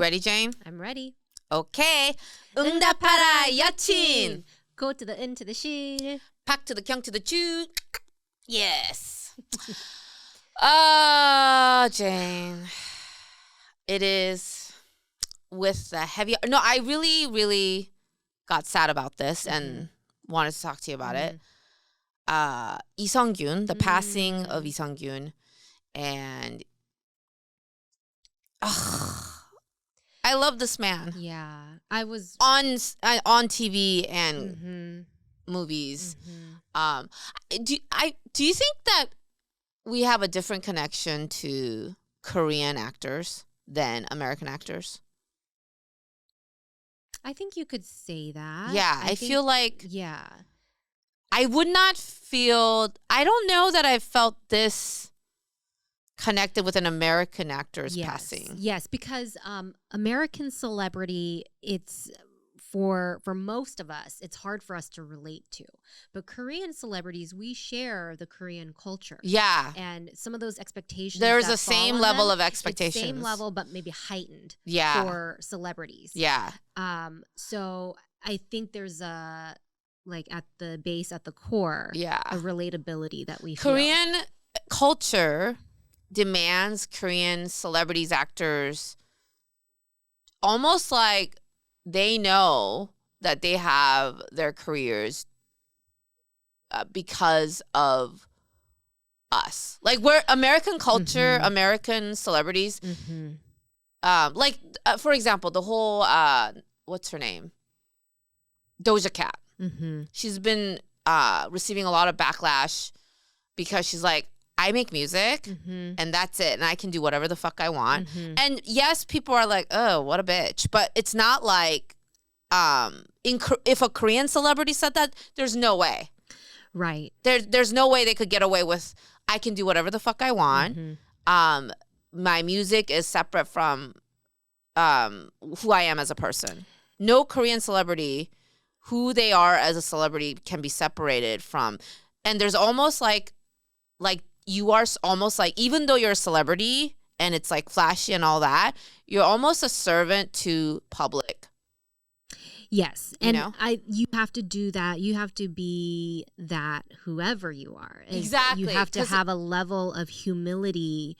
ready, Jane? I'm ready. Okay. 응답하라 여친. Go to the in to the she. 팍 to the 경 to the 주. Yes. Jane. It is with the heavy... No, I really got sad about this and wanted to talk to you about it. Lee Sun Kyun, the passing of Lee Sun Kyun. And... I love this man. Yeah. I was... On TV and movies. Do you think that we have a different connection to Korean actors than American actors? I think you could say that. Yeah, I feel like... Yeah. I would not feel... I don't know that I felt this connected with an American actor's passing. Yes, because American celebrity, it's... For most of us, it's hard for us to relate to. But Korean celebrities, we share the Korean culture. Yeah. And some of those expectations. There's a same level of expectations. Same level, but maybe heightened for celebrities. Yeah. So I think there's a, like at the base, at the core, a relatability that we feel. Korean culture demands Korean celebrities, actors, almost like they know that they have their careers because of us. Like, we're American culture, American celebrities. For example, the whole, what's her name? Doja Cat. She's been receiving a lot of backlash because she's like, I make music and that's it. And I can do whatever the fuck I want. And yes, people are like, oh, what a bitch. But it's not like if a Korean celebrity said that, there's no way. Right. There's no way they could get away with, I can do whatever the fuck I want. My music is separate from who I am as a person. No Korean celebrity, who they are as a celebrity, can be separated from. And there's almost like you are almost like, even though you're a celebrity and it's like flashy and all that, you're almost a servant to public. Yes. And you have to do that. You have to be that whoever you are. Exactly. You have to have a level of humility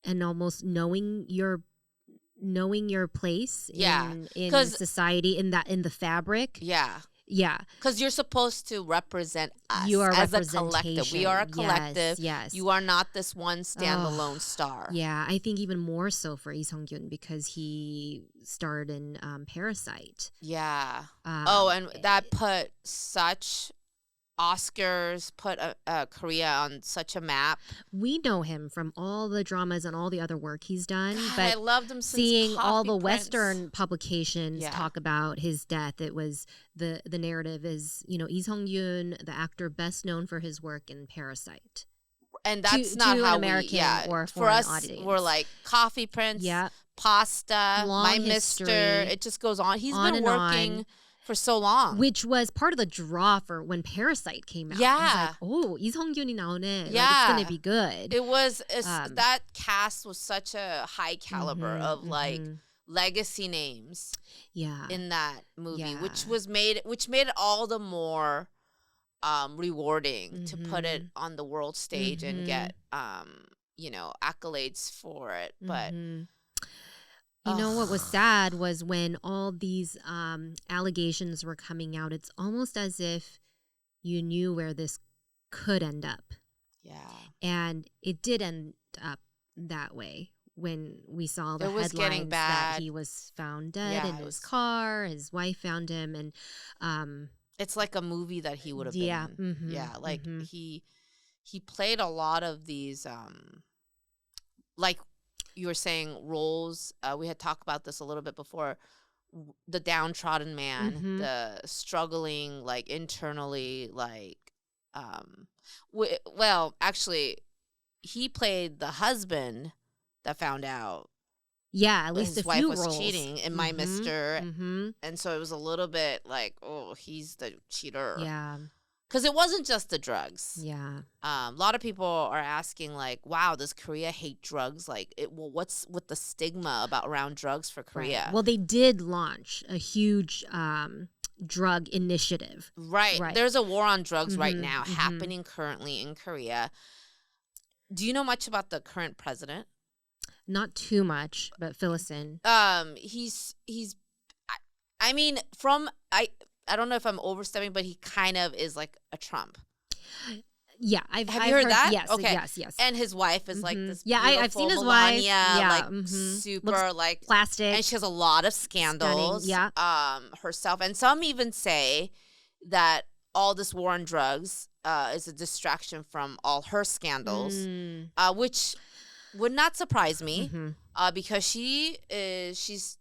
and almost knowing your place in society, in the fabric. Yeah. Yeah. Because you're supposed to represent us you are as a collective. We are a collective. Yes. You are not this one standalone star. Yeah. I think even more so for Lee Sun Kyun because he starred in Parasite. Yeah. And that put such... Oscars put Korea on such a map. We know him from all the dramas and all the other work he's done. God, but I loved him since seeing all the Prince. Western publications talk about his death, it was the narrative is, Lee Sun Kyun, the actor best known for his work in Parasite. And that's not how American or for us, audience. We're like Coffee Prince, Pasta, Long My history. Mister. It just goes on. He's been working for so long. Which was part of the draw for when Parasite came out. Yeah. Oh, Lee Sun Kyun이 나오네. Yeah. Like, it's going to be good. It was, that cast was such a high caliber of like legacy names in that movie, which made it all the more rewarding to put it on the world stage and get, accolades for it. But... You know what was sad was when all these allegations were coming out, it's almost as if you knew where this could end up. Yeah. And it did end up that way when we saw the headlines that he was found dead in his car, his wife found him. And it's like a movie that he would have been in. Yeah, like he played a lot of these, like, you were saying roles. We had talked about this a little bit before. The downtrodden man, the struggling, like internally, like, actually, he played the husband that found out. Yeah, at least his a wife few was roles. cheating in My Mister, and so it was a little bit like, oh, he's the cheater. Yeah. Because it wasn't just the drugs. Yeah. A lot of people are asking, like, wow, does Korea hate drugs? Like, what's with the stigma about around drugs for Korea? Right. Well, they did launch a huge drug initiative. Right. There's a war on drugs right now happening currently in Korea. Do you know much about the current president? Not too much, but fill us in. He's I mean, I don't know if I'm overstepping, but he kind of is like a Trump. Yeah, Have you heard that? Yes, okay. yes. And his wife is like this. Yeah, I've seen his Melania, wife. Yeah, like super looks like plastic, and she has a lot of scandals. Stunning, yeah. Herself, and some even say that all this war on drugs is a distraction from all her scandals, which would not surprise me because she's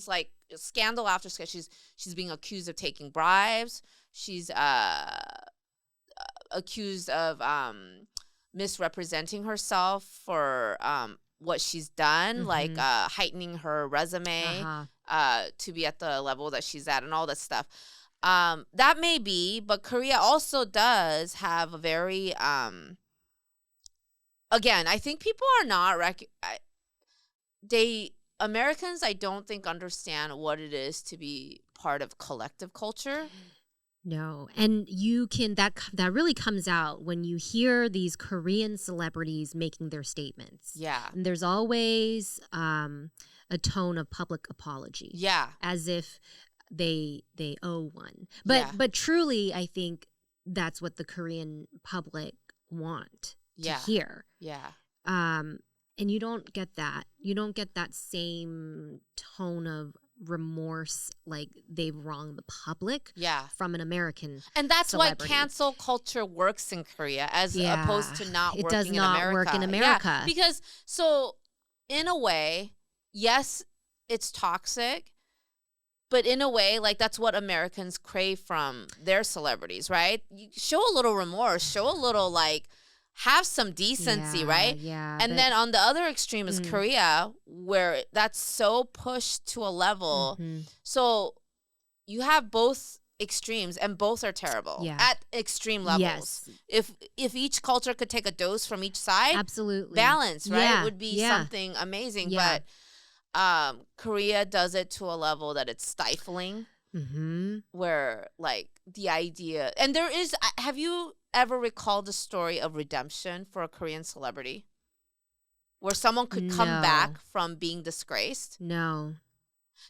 like scandal after scandal. She's being accused of taking bribes. She's accused of misrepresenting herself for what she's done, like heightening her resume to be at the level that she's at and all that stuff. That may be, but Korea also does have a very again, I think people are not Americans, I don't think, understand what it is to be part of collective culture. No, and you can that really comes out when you hear these Korean celebrities making their statements. Yeah, and there's always a tone of public apology. Yeah, as if they owe one. But truly, I think that's what the Korean public want to hear. Yeah. And you don't get that. You don't get that same tone of remorse, like they've wronged the public from an American and that's celebrity. Why cancel culture works in Korea as opposed to not it working does in not America. work in America. Yeah, because so in a way, yes, it's toxic, but in a way, like that's what Americans crave from their celebrities, right? You show a little remorse, show a little like have some decency, right? Yeah. And then on the other extreme is Korea, where that's so pushed to a level. So you have both extremes, and both are terrible at extreme levels. Yes. If each culture could take a dose from each side, absolutely balance, right? Yeah. It would be something amazing. Yeah. But Korea does it to a level that it's stifling. Where like the idea, and there is, have you ever recalled the story of redemption for a Korean celebrity where someone could come back from being disgraced? No.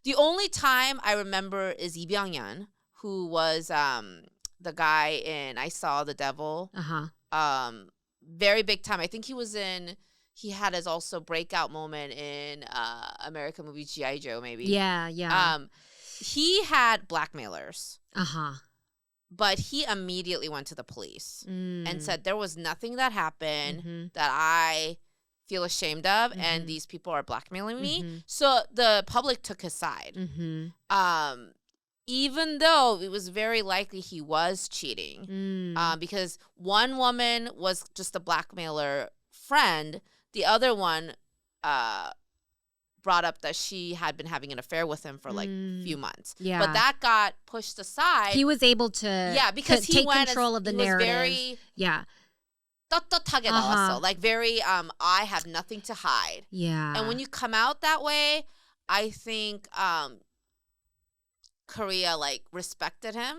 The only time I remember is Lee Byung-yeon, who was the guy in I Saw the Devil. Very big time. I think he had his also breakout moment in American movie G.I. Joe, maybe. Yeah. He had blackmailers. But he immediately went to the police and said there was nothing that happened that I feel ashamed of, and these people are blackmailing me. So the public took his side. Even though it was very likely he was cheating, because one woman was just a blackmailer friend. The other one brought up that she had been having an affair with him for like a few months. Yeah. But that got pushed aside. He was able to because he take went control of the narrative. Very 떳떳하게 나왔어. Like very I have nothing to hide. Yeah. And when you come out that way, I think Korea like respected him.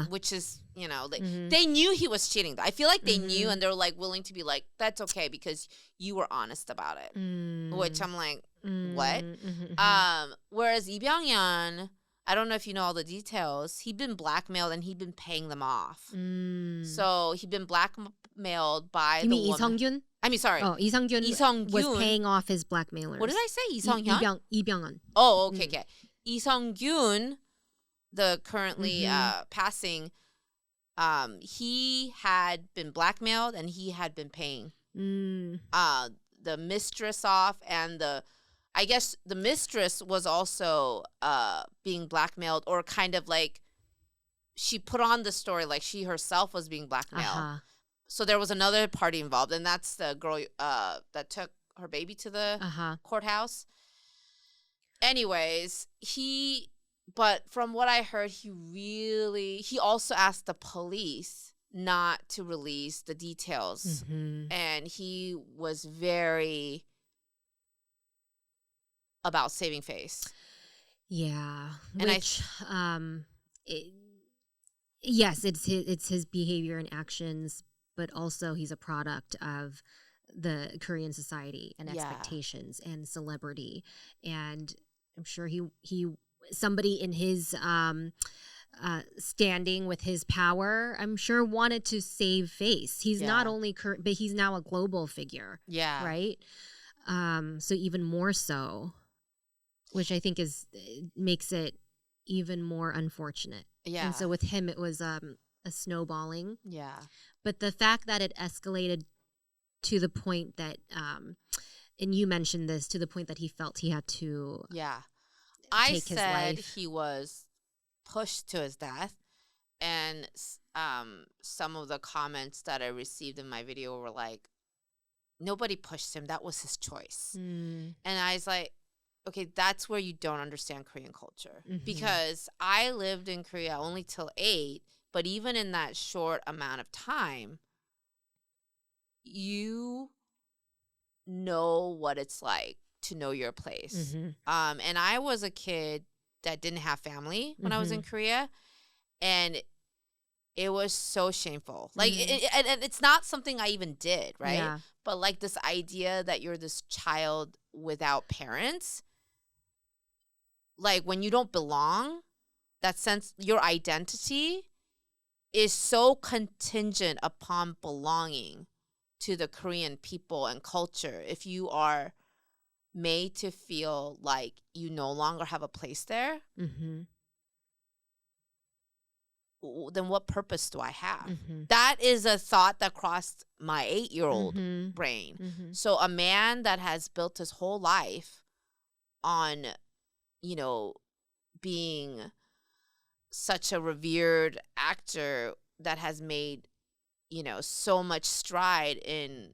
Which is, you know, they knew he was cheating. I feel like they knew, and they're like willing to be like, that's okay because you were honest about it. Which I'm like, what? Whereas Lee Byung-yeon, I don't know if you know all the details. He'd been blackmailed and he'd been paying them off. So he'd been blackmailed by you the mean woman. Lee Sun Kyun? I mean, sorry. Oh, Lee Sun Kyun was paying off his blackmailers. What did I say? Lee Sun Kyun? Lee Byung-yeon. Oh, okay, okay. Lee Sun Kyun, the currently passing, he had been blackmailed and he had been paying the mistress off, and I guess the mistress was also being blackmailed, or kind of like she put on the story like she herself was being blackmailed. So there was another party involved, and that's the girl that took her baby to the courthouse. Anyways, he But from what I heard, he also asked the police not to release the details. And he was very about saving face. Yeah. And which, yes, it's his behavior and actions, but also he's a product of the Korean society and expectations and celebrity. And I'm sure he somebody in his standing with his power, I'm sure wanted to save face. He's not only but he's now a global figure. Yeah. Right? So even more so, which I think makes it even more unfortunate. Yeah. And so with him, it was a snowballing. Yeah. But the fact that it escalated to the point that, and you mentioned this, to the point that he felt he had to take his life. He was pushed to his death. And some of the comments that I received in my video were like, nobody pushed him. That was his choice. And I was like, okay, that's where you don't understand Korean culture. Because I lived in Korea only till 8, but even in that short amount of time, you know what it's like to know your place. And I was a kid that didn't have family when I was in Korea, and it was so shameful. Like, and it's not something I even did, right? Yeah. But like this idea that you're this child without parents, like when you don't belong, that sense, your identity is so contingent upon belonging to the Korean people and culture. If you are made to feel like you no longer have a place there, then what purpose do I have? That is a thought that crossed my 8-year-old brain. So a man that has built his whole life on, you know, being such a revered actor that has made, you know, so much stride in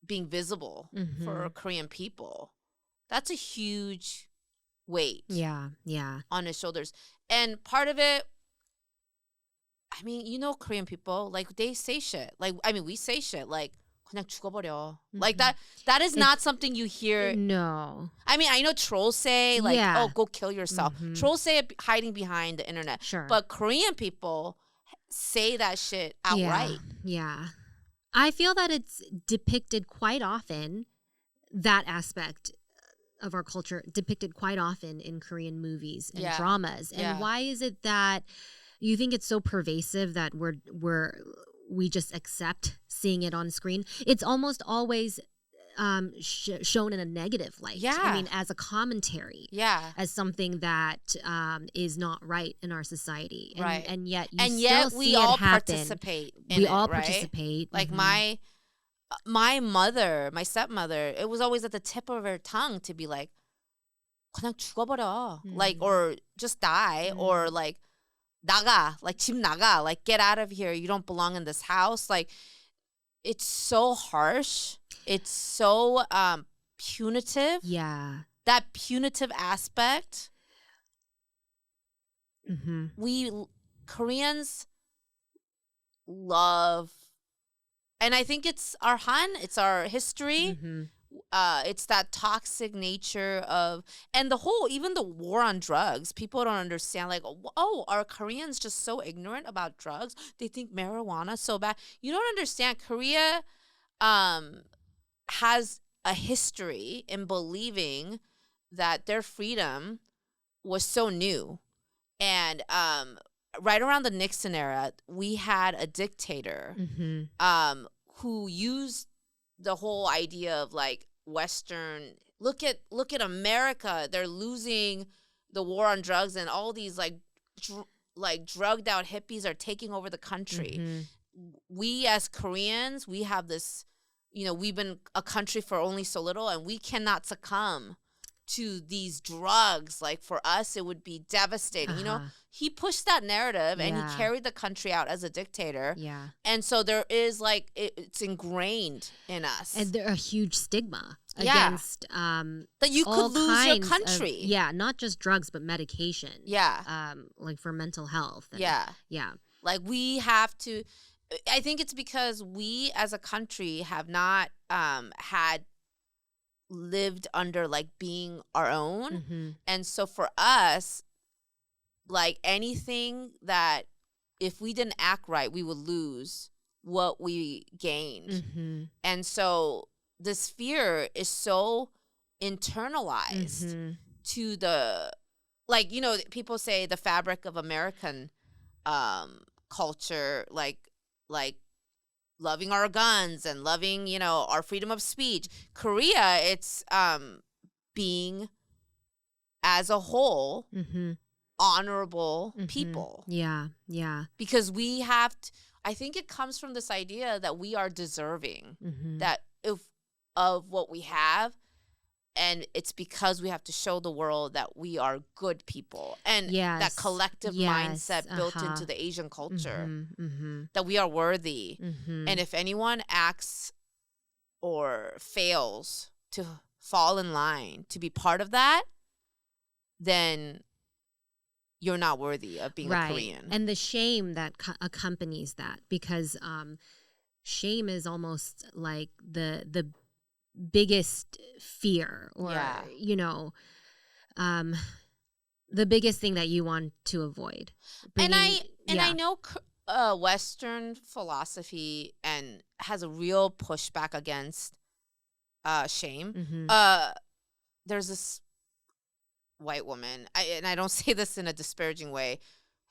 being visible for Korean people, that's a huge weight on his shoulders. And part of it, I mean, you know, Korean people, like, they say shit. Like, I mean, we say shit like, 그냥 죽어버려. Like, that is not something you hear. No. I mean, I know trolls say, like, oh, go kill yourself. Trolls say it hiding behind the internet. Sure. But Korean people say that shit outright. Yeah. I feel that it's depicted quite often, that aspect of our culture depicted quite often in Korean movies and dramas. And why is it that you think it's so pervasive that we just accept seeing it on screen? It's almost always shown in a negative light. Yeah. I mean, as a commentary. Yeah. As something that is not right in our society. And, right. And yet we all participate in it. We all participate. Like my mother, my stepmother, it was always at the tip of her tongue to be like, 그냥 죽어버려. Like, or just die, or like, 나가, like, 집 나가, like, get out of here. You don't belong in this house. Like, it's so harsh. It's so punitive. Yeah. That punitive aspect. We Koreans love, and I think it's our it's our history. It's that toxic nature of, and even the war on drugs. People don't understand, like, oh, are Koreans just so ignorant about drugs? They think marijuana is so bad. You don't understand. Korea has a history in believing that their freedom was so new. And right around the Nixon era, we had a dictator who used the whole idea of, like, Western, look at America, they're losing the war on drugs, and all these like drugged out hippies are taking over the country. We as Koreans, we have this, you know, we've been a country for only so little, and we cannot succumb to these drugs. Like for us, it would be devastating. You know, he pushed that narrative and he carried the country out as a dictator. Yeah. And so there is like, it's ingrained in us. And there's a huge stigma against that you could lose your country. Not just drugs, but medication. Yeah. Like for mental health. And, yeah. Like we have to, I think it's because we as a country have not had lived under like being our own. And so for us, like anything that if we didn't act right, we would lose what we gained. And so this fear is so internalized to the, like, you know, people say the fabric of American culture, like loving our guns and loving, you know, our freedom of speech. Korea, it's being as a whole honorable people. Yeah. Because we have I think it comes from this idea that we are deserving that of what we have. And it's because we have to show the world that we are good people. And that collective mindset built into the Asian culture, that we are worthy. And if anyone acts or fails to fall in line to be part of that, then you're not worthy of being a Korean. And the shame that accompanies that, because shame is almost like the biggest fear, or you know, the biggest thing that you want to avoid. And I know Western philosophy and has a real pushback against shame. There's this white woman, and I don't say this in a disparaging way,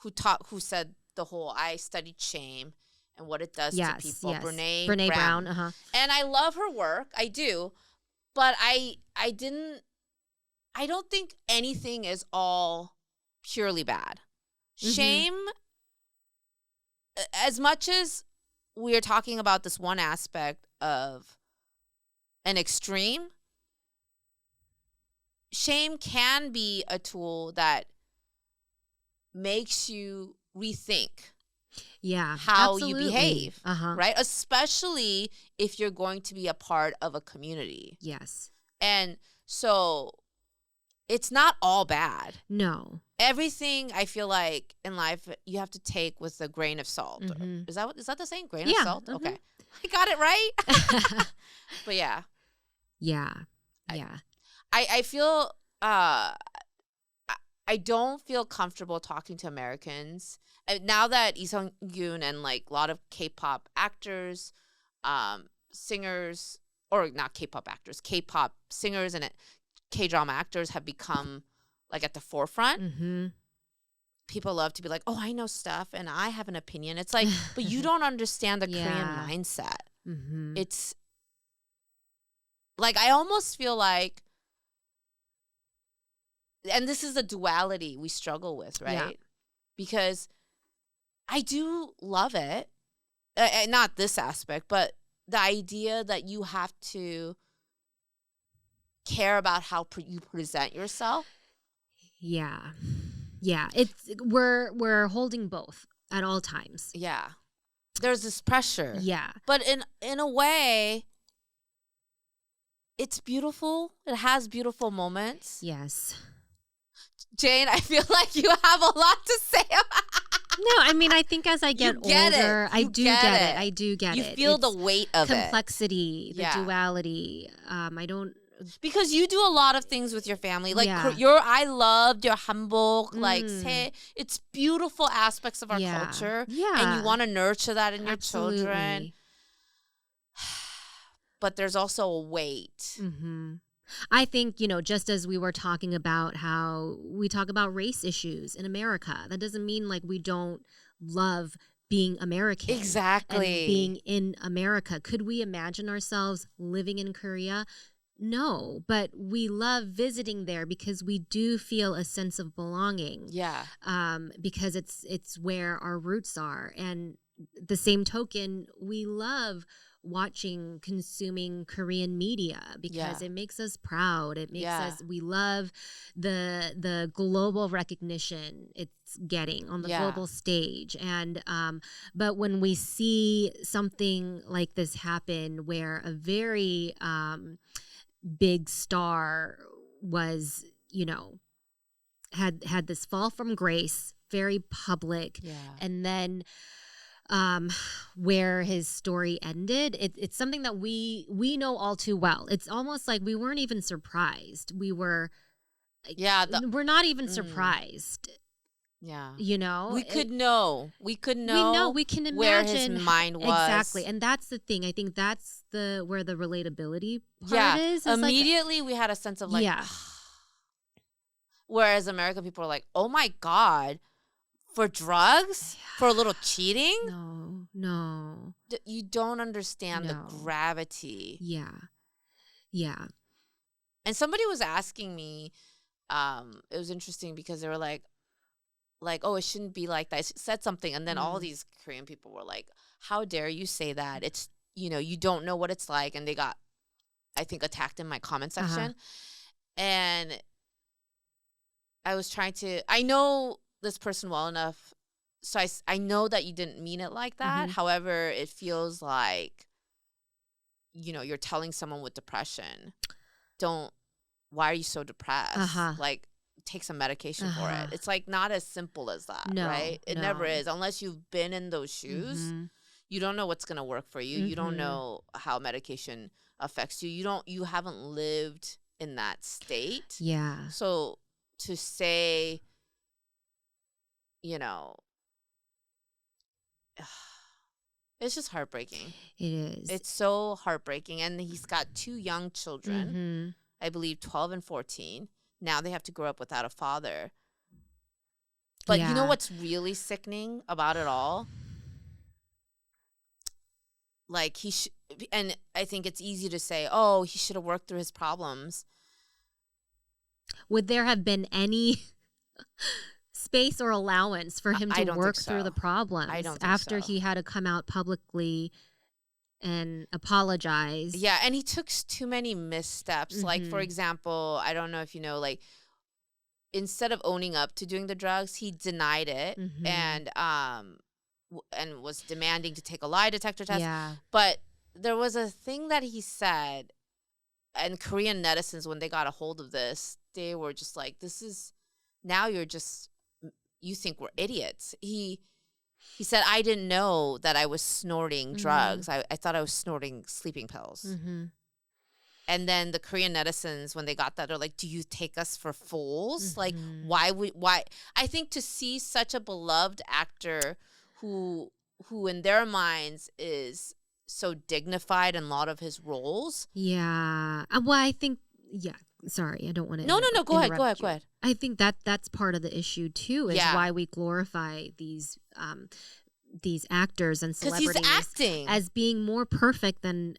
who said the whole I studied shame and what it does to people. Brene Brown. And I love her work. I do. But I don't think anything is all purely bad. Shame, as much as we are talking about this one aspect of an extreme, shame can be a tool that makes you rethink how you behave, right? Especially if you're going to be a part of a community. Yes. And so it's not all bad. No. Everything I feel like in life you have to take with a grain of salt. Is that the same? Grain of salt? Okay. I got it right. But yeah. Yeah. I feel I don't feel comfortable talking to Americans. Now that Lee Sun Kyun and like a lot of K-pop actors, singers, or not K-pop actors, K-pop singers and K-drama actors have become like at the forefront. People love to be like, oh, I know stuff and I have an opinion. It's like, but you don't understand the Korean mindset. It's like, I almost feel like, and this is the duality we struggle with, right? Yeah. Because I do love it. Not this aspect, but the idea that you have to care about how you present yourself. Yeah. It's we're holding both at all times. Yeah. There's this pressure. Yeah. But in a way, it's beautiful. It has beautiful moments. Yes. Jane, I feel like you have a lot to say about. No, I mean, I think as I get older, I do get it. I do get it. You feel the weight of complexity, the duality. I don't. Because you do a lot of things with your family. Like I loved your hanbok, like say, it's beautiful aspects of our culture. Yeah. And you want to nurture that in your children. But there's also a weight. I think, just as we were talking about how we talk about race issues in America, that doesn't mean like we don't love being American. Exactly. And being in America. Could we imagine ourselves living in Korea? No, but we love visiting there because we do feel a sense of belonging. Yeah. Because it's where our roots are. And the same token, we love consuming Korean media because it makes us proud. It makes us, we love the global recognition it's getting on the global stage. And, but when we see something like this happen where a very big star was, had this fall from grace, very public, and then where his story ended, it's something that we know all too well. It's almost like we weren't even surprised. We were, we're not even surprised. Yeah, we could know. We can imagine where his mind was. Exactly, and that's the thing. I think that's where the relatability part is. Immediately, we had a sense of like, whereas American people are like, oh my God. For drugs? For a little cheating? No. You don't understand the gravity. Yeah. And somebody was asking me, it was interesting because they were like, oh, it shouldn't be like that. I said something, and then all these Korean people were like, how dare you say that? It's, you don't know what it's like. And they got, I think, attacked in my comment section. And I was trying to, I know this person well enough, so I know that you didn't mean it like that. However, it feels like, you're telling someone with depression, why are you so depressed? Like, take some medication for it. It's like not as simple as that, right? It never is. Unless you've been in those shoes, you don't know what's going to work for you. You don't know how medication affects you. You haven't lived in that state. Yeah. So to say, it's just heartbreaking. It is. It's so heartbreaking. And he's got 2 young children, I believe 12 and 14. Now they have to grow up without a father. But you know what's really sickening about it all? Like, and I think it's easy to say, oh, he should have worked through his problems. Would there have been any space or allowance for him to work through the problems after he had to come out publicly and apologize? Yeah, and he took too many missteps. Like, for example, I don't know if you know, like, instead of owning up to doing the drugs, he denied it and was demanding to take a lie detector test. Yeah. But there was a thing that he said, and Korean netizens, when they got a hold of this, they were just like, now you think we're idiots. He said, I didn't know that I was snorting drugs. I thought I was snorting sleeping pills. And then the Korean netizens, when they got that, they're like, do you take us for fools? Like, why? I think to see such a beloved actor who in their minds is so dignified in a lot of his roles. Yeah. Well, I think, sorry, I don't want to. No. Go ahead. I think that's part of the issue too. Is why we glorify these actors and celebrities he's acting as being more perfect than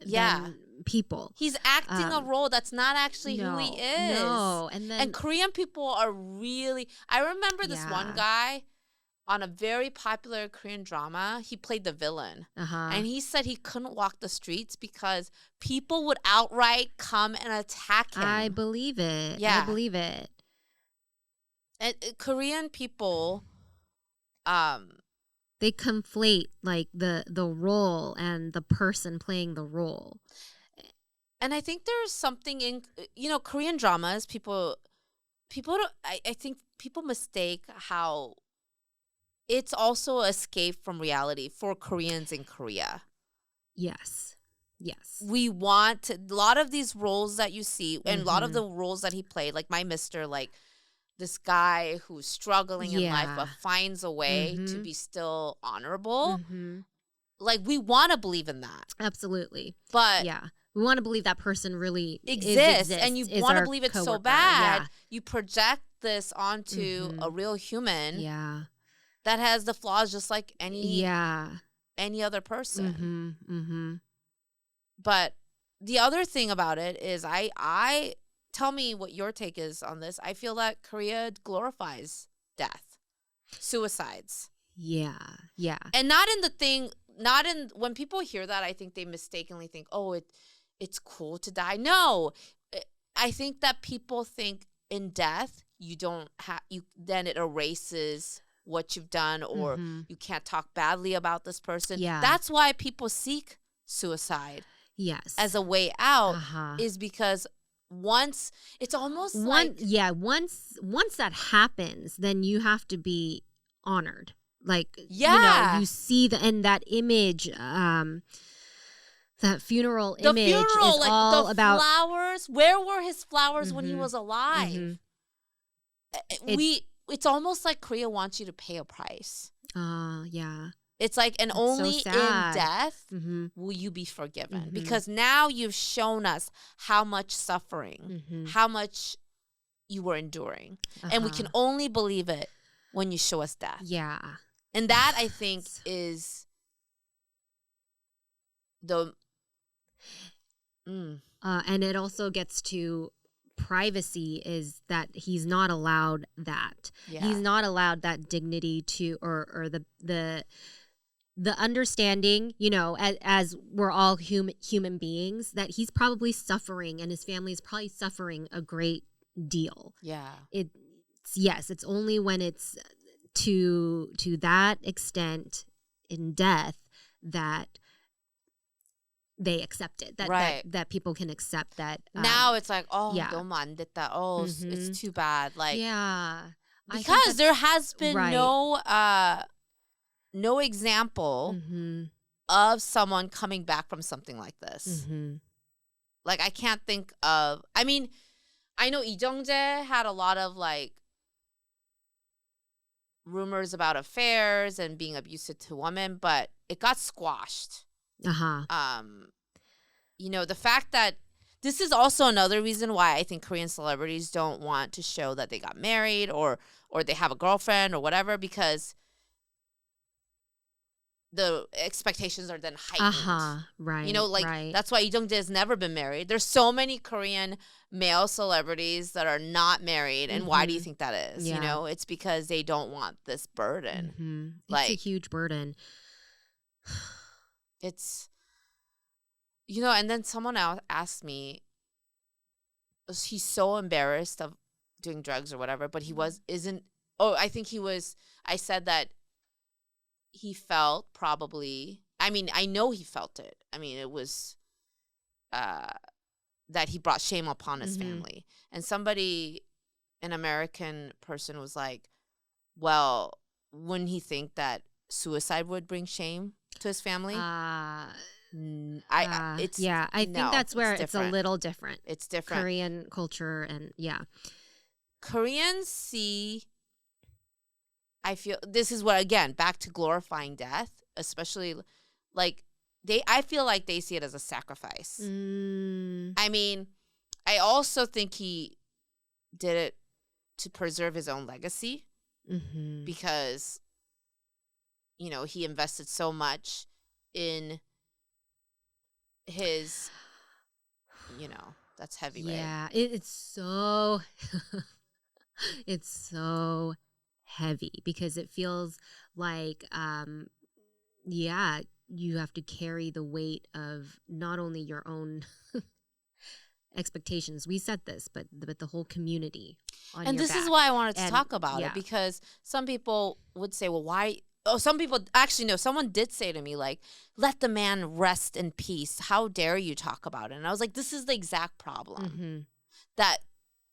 people. He's acting a role that's not actually who he is. No, and Korean people are really. I remember this one guy on a very popular Korean drama. He played the villain, and he said he couldn't walk the streets because people would outright come and attack him. I believe it. Yeah, I believe it. And Korean people, they conflate like the role and the person playing the role. And I think there's something in Korean dramas. People don't. I think people mistake how it's also an escape from reality for Koreans in Korea. Yes. We want a lot of these roles that you see, and a lot of the roles that he played, like My Mister, like this guy who's struggling in life but finds a way to be still honorable. Like, we want to believe in that. Absolutely. But we want to believe that person really exists and you want to believe it so bad. You project this onto a real human. That has the flaws just like any other person. But the other thing about it is I tell me what your take is on this. I feel that Korea glorifies death, suicides. Yeah. And not in the thing, when people hear that, I think they mistakenly think, oh, it's cool to die. No, I think that people think in death, then it erases what you've done, or you can't talk badly about this person. Yeah. That's why people seek suicide. Yes. As a way out, is because once it's almost once that happens, then you have to be honored. Like, you see that image, that funeral image is like all about flowers. Where were his flowers when he was alive? It's almost like Korea wants you to pay a price. Yeah. It's like, and it's only in death will you be forgiven. Because now you've shown us how much suffering, how much you were enduring. And we can only believe it when you show us death. Yeah. And that, I think, is the... and it also gets to privacy, is that he's not allowed that. Yeah. He's not allowed that dignity to, or the understanding, as we're all human beings, that he's probably suffering and his family is probably suffering a great deal. Yeah. It's only when it's to that extent in death that they accept it, that people can accept that. Now it's like, 너무 안 됐다. It's too bad. Like, because there has been no example of someone coming back from something like this. Like, I can't think of. I mean, I know Lee Jung-jae had a lot of like rumors about affairs and being abusive to women, but it got squashed. The fact that this is also another reason why I think Korean celebrities don't want to show that they got married or they have a girlfriend or whatever, because the expectations are then heightened. Right. That's why Lee Jung-jae has never been married. There's so many Korean male celebrities that are not married, and why do you think that is? Yeah. It's because they don't want this burden. It's a huge burden. It's, and then someone else asked me, he's so embarrassed of doing drugs or whatever, but I said that he felt probably, I know he felt it. It was that he brought shame upon his family. And an American person was like, well, wouldn't he think that suicide would bring shame to his family? I think that's where it's a little different. It's different. Korean culture, and Koreans see, I feel, this is what, again, back to glorifying death, especially, like, I feel like they see it as a sacrifice. I also think he did it to preserve his own legacy, because, he invested so much in his, that's heavy, right? Yeah, it's so, it's so heavy, because it feels like, you have to carry the weight of not only your own expectations. We said this, but the whole community on your back. And this is why I wanted to talk about it, because some people would say, well, why? Oh, some people, actually, no, someone did say to me, like, let the man rest in peace. How dare you talk about it? And I was like, this is the exact problem. That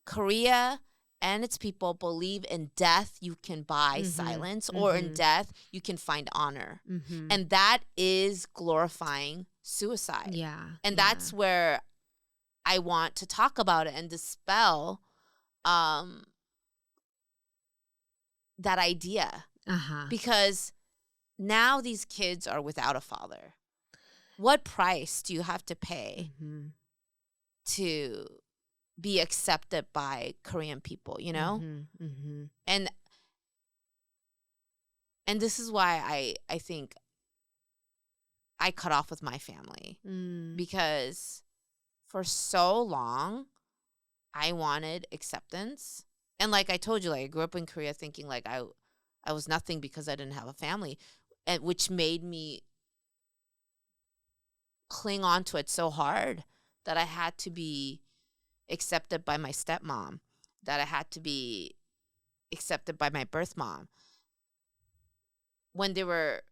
Korea and its people believe in death you can buy silence, or in death you can find honor. And that is glorifying suicide. Yeah. And that's where I want to talk about it and dispel that idea. Because now these kids are without a father. What price do you have to pay to be accepted by Korean people, And this is why I think I cut off with my family, because for so long I wanted acceptance. And like I told you, like, I grew up in Korea thinking like I was nothing because I didn't have a family, and which made me cling on to it so hard that I had to be accepted by my stepmom, that I had to be accepted by my birth mom, when they were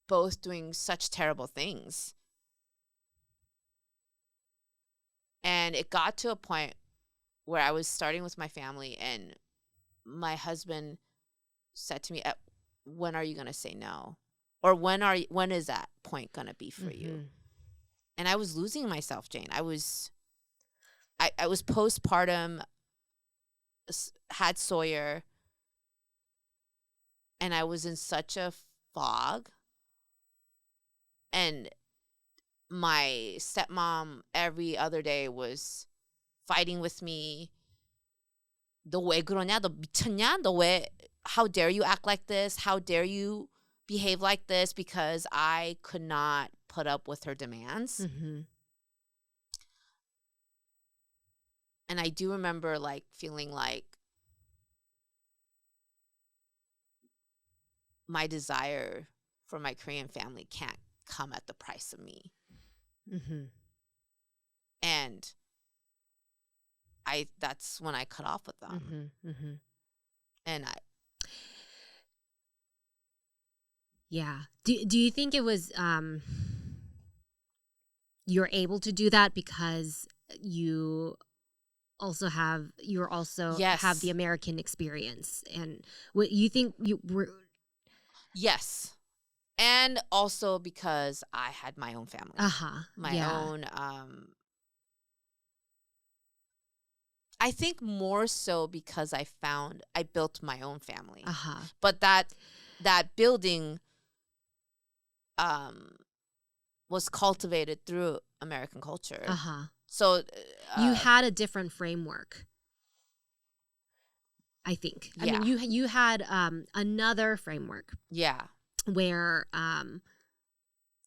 both doing such terrible things. And it got to a point where I was starting with my family, and my husband said to me, when are you going to say no? Or when is that point going to be for you? And I was losing myself, Jane. I was postpartum, had Sawyer, and I was in such a fog. And my stepmom every other day was fighting with me. 너 왜 그러냐? 너 미쳤냐? how dare you act like this? How dare you behave like this? Because I could not put up with her demands. And I do remember like feeling like my desire for my Korean family can't come at the price of me. And that's when I cut off with them. And yeah. Do you think it was you're able to do that because you also have have the American experience, and what you think you were? Yes. And also because I had my own family. My own I think more so because I built my own family. But that building was cultivated through American culture. So you had a different framework, I think. I mean, you had another framework. Yeah. Where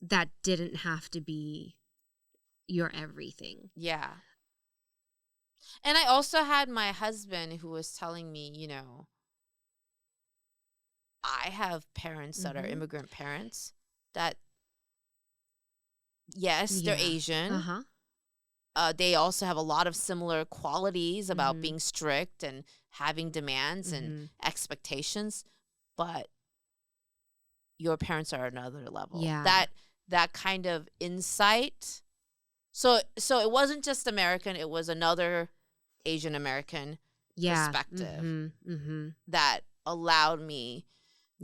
that didn't have to be your everything. Yeah. And I also had my husband who was telling me, you know, I have parents that are immigrant parents that, yes, they're Asian. They also have a lot of similar qualities about being strict and having demands and expectations, but your parents are another level. Yeah. That kind of insight. So it wasn't just American, it was another Asian American perspective that allowed me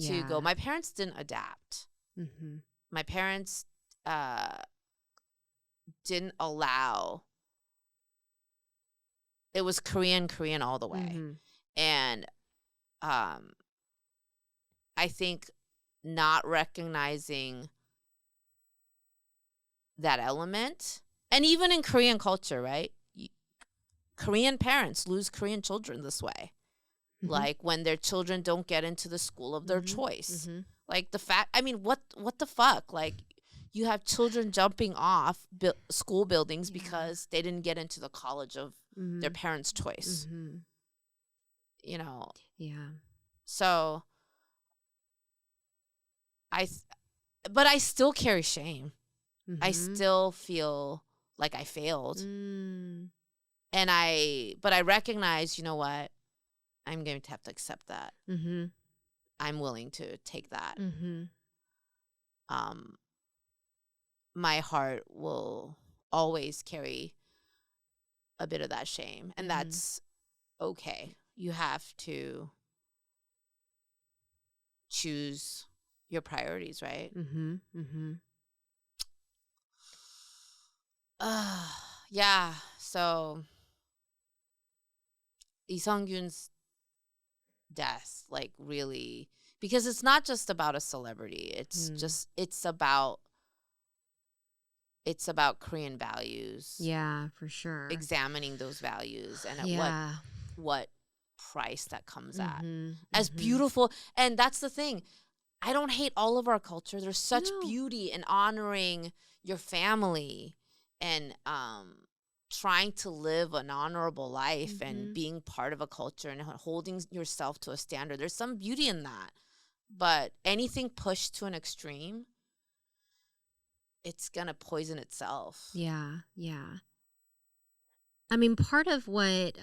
to go. My parents didn't adapt. My parents didn't allow. It was Korean all the way. And I think not recognizing that element, and even in Korean culture, right? Korean parents lose Korean children this way. Like when their children don't get into the school of their choice. Like the fact, I mean, what the fuck? Like you have children jumping off school buildings because they didn't get into the college of their parents' choice. You know? Yeah. So but I still carry shame. I still feel like I failed. But I recognize, you know what? I'm going to have to accept that. I'm willing to take that. My heart will always carry a bit of that shame, and that's okay. You have to choose your priorities, right? Yeah. So Lee Sun Kyun's death, like, really, because it's not just about a celebrity. It's about Korean values. Yeah, for sure. Examining those values and at what price that comes at. As beautiful, and that's the thing. I don't hate all of our culture. There's such beauty in honoring your family and trying to live an honorable life and being part of a culture and holding yourself to a standard. There's some beauty in that. But anything pushed to an extreme, it's gonna poison itself. Yeah. I mean, part of what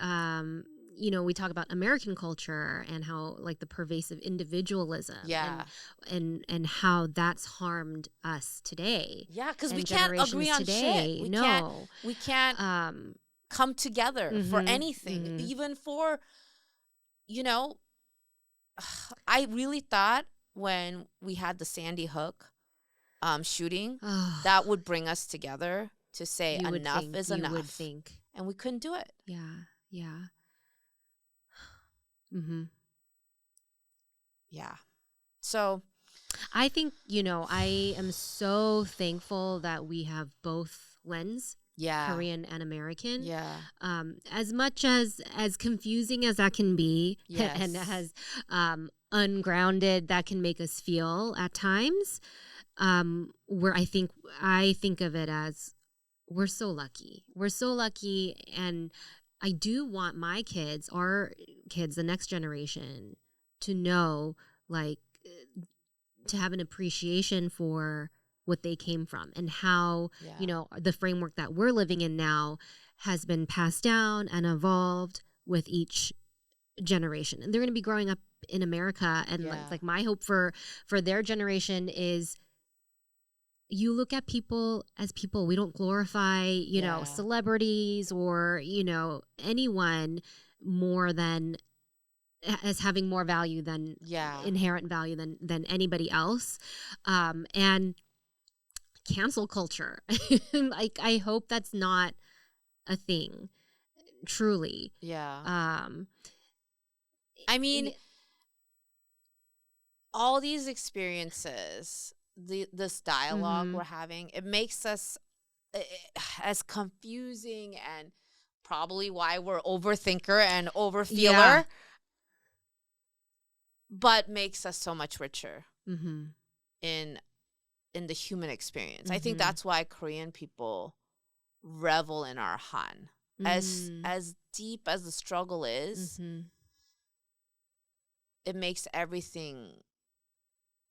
we talk about American culture and how like the pervasive individualism, and how that's harmed us today. Yeah, because we can't agree on shit. We can't come together for anything, even for, I really thought when we had the Sandy Hook shooting, that would bring us together to say enough is enough. You would think. And we couldn't do it. Yeah. Yeah. So I think, I am so thankful that we have both lens. Yeah. Korean and American. Yeah. As much as confusing as that can be, yes. and as ungrounded that can make us feel at times, where I think of it as we're so lucky. We're so lucky, and I do want my kids, our kids, the next generation, to know, like, to have an appreciation for what they came from and how, the framework that we're living in now has been passed down and evolved with each generation. And they're going to be growing up in America. And like my hope for their generation is you look at people as people. We don't glorify, celebrities or, anyone more than as having more value than inherent value than anybody else. And cancel culture. Like, I hope that's not a thing, truly. Yeah. I mean, all these experiences, this dialogue we're having, it makes us as confusing, and probably why we're overthinker and overfeeler, but makes us so much richer in the human experience. I think that's why Korean people revel in our Han. As deep as the struggle is, it makes everything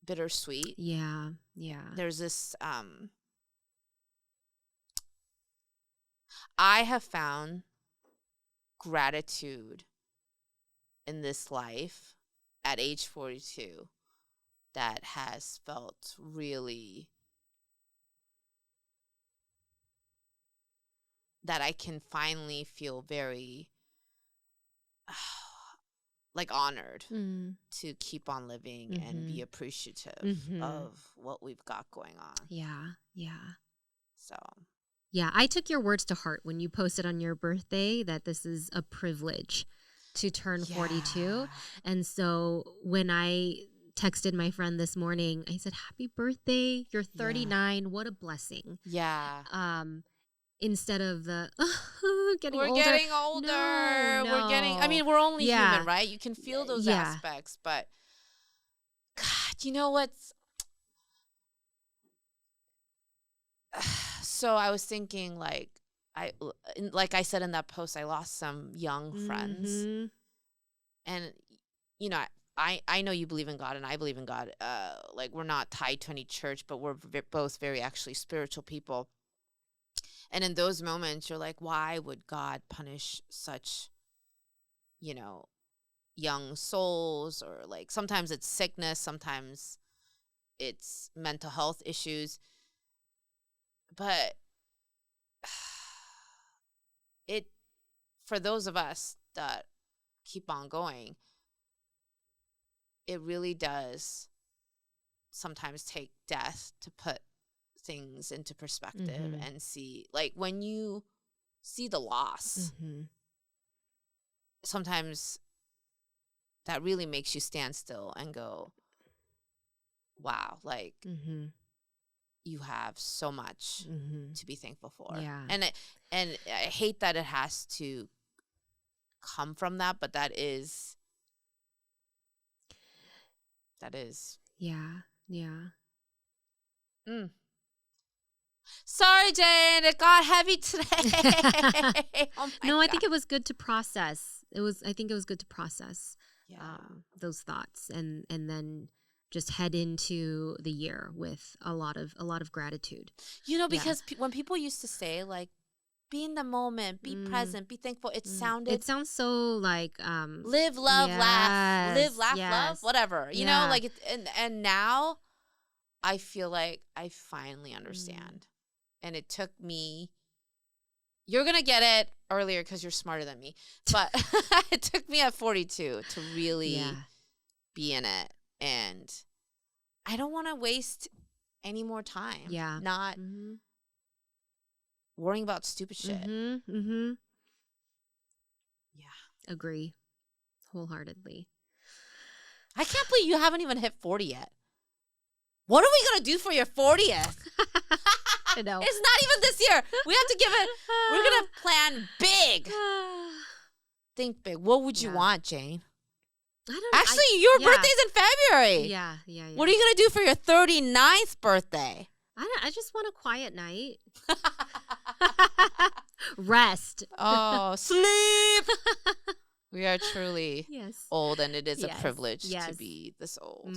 bittersweet. Yeah. There's this I have found gratitude in this life at age 42 that has felt really, that I can finally feel very like honored to keep on living and be appreciative of what we've got going on. Yeah. So. Yeah, I took your words to heart when you posted on your birthday that this is a privilege to turn 42. And so when I texted my friend this morning, I said, "Happy birthday. You're 39. What a blessing." Yeah. Instead of the getting older. We're getting older. No. We're getting, I mean, we're only human, right? You can feel those aspects, but God, you know what's, so I was thinking, like I said in that post, I lost some young friends, and I know you believe in God and I believe in God. Like, we're not tied to any church, but we're both very actually spiritual people. And in those moments, you're like, why would God punish such, young souls? Or like, sometimes it's sickness, sometimes it's mental health issues. But for those of us that keep on going, it really does sometimes take death to put things into perspective and see, like, when you see the loss, sometimes that really makes you stand still and go, wow, like, you have so much to be thankful for. And I hate that it has to come from that, but that is Sorry, Jane, it got heavy today. No, I think it was good to process. I think it was good to process those thoughts and then just head into the year with a lot of gratitude. You know, because when people used to say like, be in the moment, be present, be thankful, it sounds so like live, love, laugh, live, laugh, love, whatever. You know, like and now I feel like I finally understand. And it took me, you're going to get it earlier because you're smarter than me, but it took me at 42 to really be in it. And I don't want to waste any more time. Yeah. Not worrying about stupid shit. Yeah. Agree. Wholeheartedly. I can't believe you haven't even hit 40 yet. What are we going to do for your 40th? I know. It's not even this year. We have to give it, we're going to plan big. Think big. What would you want, Jane? I don't know. Actually, your birthday's in February. Yeah. What are you going to do for your 39th birthday? I just want a quiet night. Rest. Oh, sleep. We are truly yes. old, and it is a privilege to be this old.